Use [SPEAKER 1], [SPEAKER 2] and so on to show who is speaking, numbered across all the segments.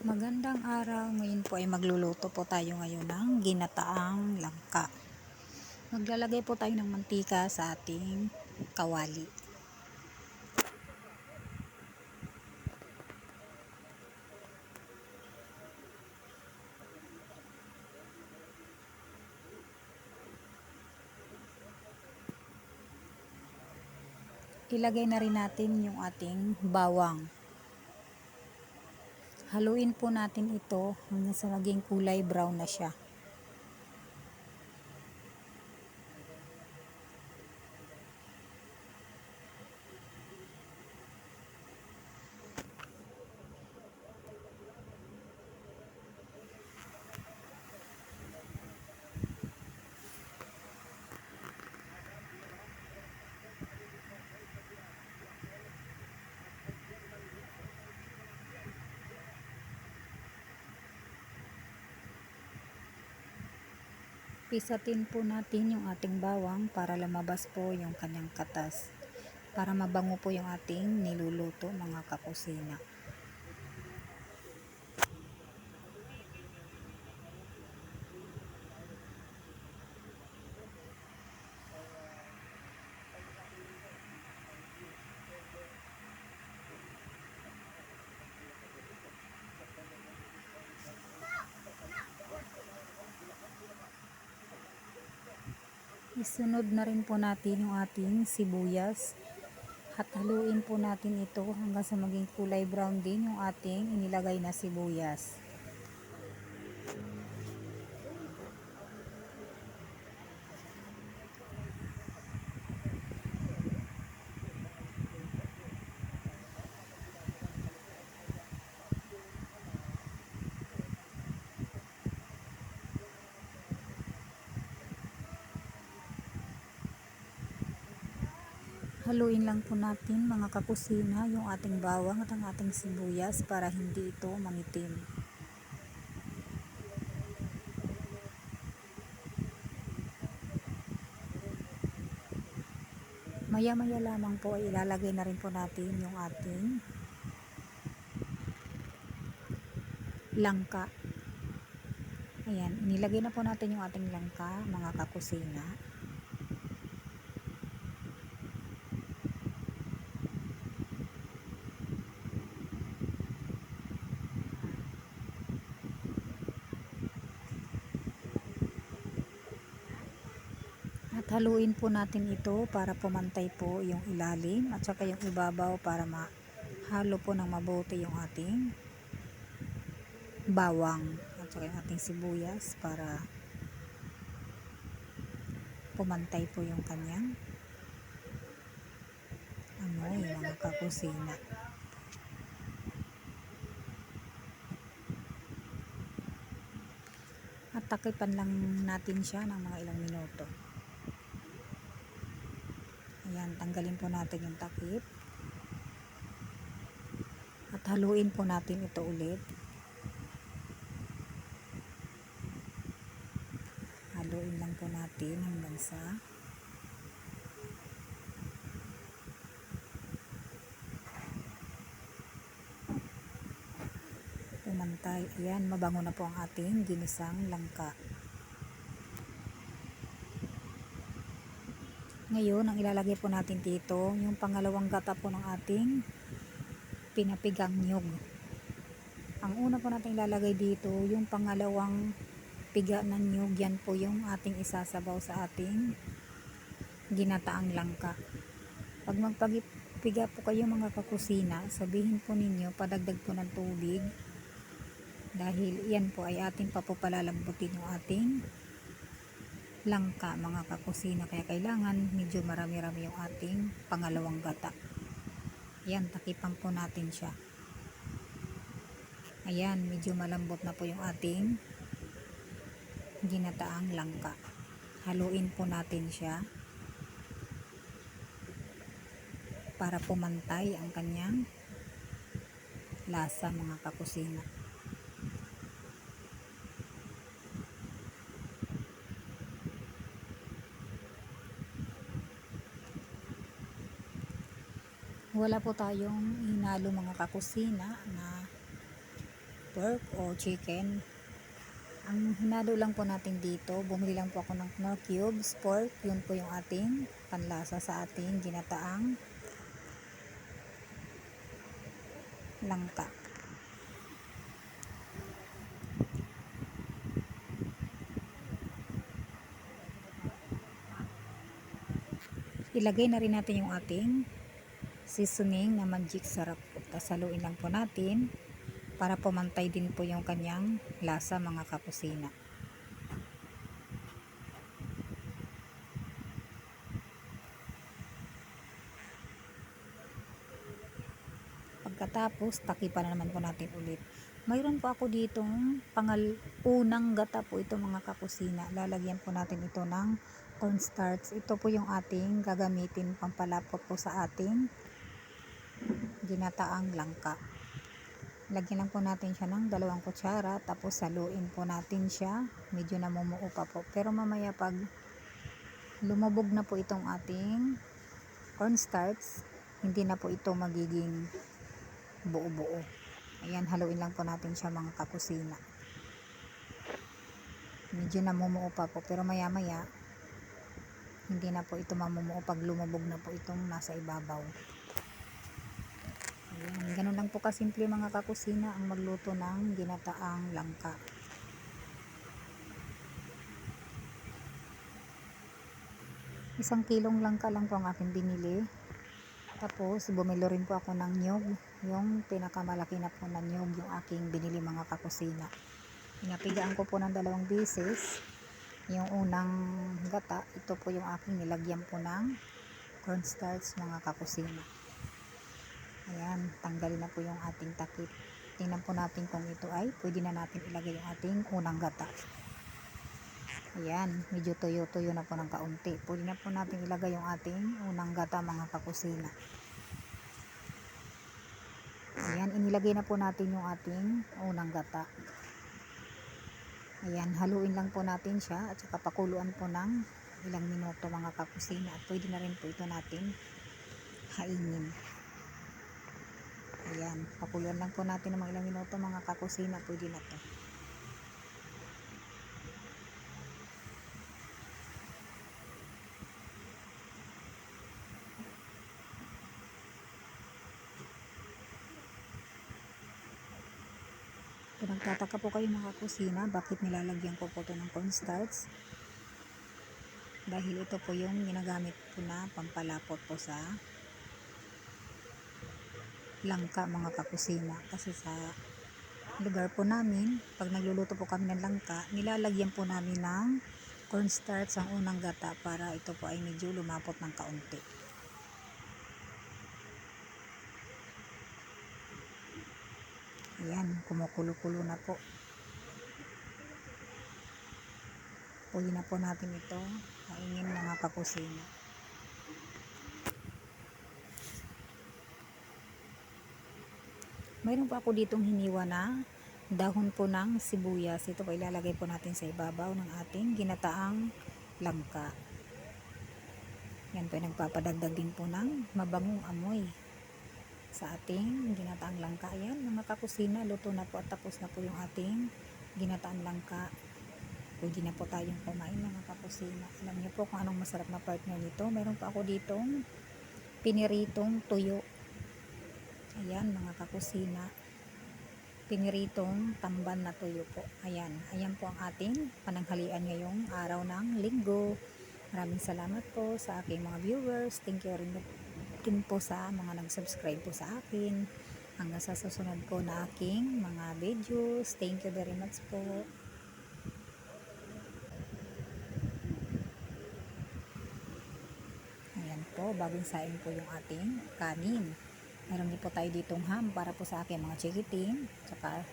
[SPEAKER 1] Magandang araw, ngayon po ay magluluto po tayo ngayon ng ginataang langka. Maglalagay po tayo ng mantika sa ating kawali. Ilagay na rin natin yung ating bawang. Haluin po natin ito hanggang sa maging kulay brown na siya. Pisatin po natin yung ating bawang para lumabas po yung kanyang katas. Para mabango po yung ating niluluto mga kakusina. Isunod na rin po natin yung ating sibuyas at haluin po natin ito hanggang sa maging kulay brown din yung ating inilagay na sibuyas. Haluin lang po natin mga kakusina yung ating bawang at ang ating sibuyas para hindi ito mangitim. Maya-maya lamang po ay ilalagay na rin po natin yung ating langka. Ayan, inilagay na po natin yung ating langka mga kakusina. At haluin po natin ito para pumantay po yung ilalim at saka yung ibabaw para mahalo po ng mabuti yung ating bawang at saka yung ating sibuyas para pumantay po yung kanyang yung mga kakusina. At takipan lang natin siya ng mga ilang minuto. Ayan, tanggalin po natin yung takip. At haluin po natin ito ulit. Haluin lang po natin hanggang sa pumantay. Ayan, mabango na po ang ating ginisang langka. Ngayon, ang ilalagay po natin dito, yung pangalawang gata po ng ating pinapigang nyug. Ang una po natin ilalagay dito, yung pangalawang piga ng nyug, yan po yung ating isasabaw sa ating ginataang langka. Pag magpagipiga po kayo mga kakusina, sabihin po ninyo, padagdag po ng tubig. Dahil yan po ay ating papapalalambutin yung ating langka mga kakusina. Kaya kailangan medyo marami-rami yung ating pangalawang gata. Ayan, takipan po natin siya. Ayan, medyo malambot na po yung ating ginataang langka. Haluin po natin siya para pumantay ang kanyang lasa mga kakusina. Wala po tayong hinalo mga kakusina na pork o chicken. Ang hinalo lang po natin dito, bumili lang po ako ng Knorr cubes pork. Yun po yung ating panlasa sa ating ginataang langka. Ilagay na rin natin yung ating seasoning na magic sarap po. Tapos haluin lang po natin para pumantay din po yung kanyang lasa mga kakusina. Pagkatapos, takipan na naman po natin ulit. Mayroon po ako ditong unang gata po ito mga kakusina. Lalagyan po natin ito ng cornstarch. Ito po yung ating gagamitin pampalapot po sa ating ginataang langka. Lagyan lang po natin siya ng 2 kutsara, tapos saluin po natin siya. Medyo namumuo pa po. Pero mamaya pag lumubog na po itong ating cornstarch, hindi na po ito magiging buo-buo. Ayan, haluin lang po natin siya mga kakusina. Medyo namumuo pa po, pero maya maya hindi na po ito mamumuo pag lumubog na po itong nasa ibabaw. Ayan, ganun lang po kasimple mga kakusina ang magluto ng ginataang langka. Isang kilong langka lang po ang aking binili. Tapos bumili rin po ako ng nyog, yung pinakamalaki na po na nyog yung aking binili mga kakusina. Pinapigaan ko po ng 2 beses. Yung unang gata, ito po yung aking nilagyan po ng cornstarch mga kakusina. Ayan, tanggalin na po yung ating takip. Tingnan po natin kung ito ay pwede na natin ilagay yung ating unang gata. Ayan, medyo tuyo-tuyo na po ng kaunti. Pwede na po natin ilagay yung ating unang gata mga kakusina. Ayan, inilagay na po natin yung ating unang gata. Ayan, haluin lang po natin siya at saka pakuluan po ng ilang minuto mga kakusina. At pwede na rin po ito natin haingin. Ayan, pakuluan lang po natin ng mga ilang minuto mga kakusina. Pwede na to. Kung nagtataka po kayo mga kusina, bakit nilalagyan ko po ito ng cornstarch? Dahil ito po yung ginagamit po na pampalapot po sa langka mga kakusina. Kasi sa lugar po namin, pag nagluluto po kami ng langka, nilalagyan po namin ng cornstarch ang unang gata para ito po ay medyo lumapot ng kaunti. Ayan, kumukulo-kulo na po. Pwede na po natin ito kainin mga kakusina. Mayroon po ako ditong hiniwa na dahon po ng sibuyas. Ito po ilalagay po natin sa ibabaw ng ating ginataang langka. Yan po ay nagpapadagdag din po ng mabangong amoy sa ating ginataang langka. Ayan mga kakusina, luto na po at tapos na po yung ating ginataang langka. Pwede na po tayong kumain mga kakusina. Alam niyo po kung anong masarap na partner nito. Meron pa ako ditong piniritong tuyo. Ayan mga kakusina, piniritong tamban na tuyo po. Ayan, ayan po ang ating pananghalian ngayong araw ng linggo. Maraming salamat po sa aking mga viewers. Thank you rin po sa mga nag-subscribe po sa akin. Hanggang sa susunod po na aking mga videos. Thank you very much po. Ayan po, bagong saing po yung ating kanin. Meron din po tayo ditong ham para po sa aking mga chikiting, tsaka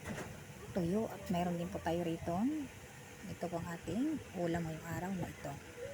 [SPEAKER 1] tuyo, at meron din po tayo rito. Ito po ang ating ulam ngayong araw na ito.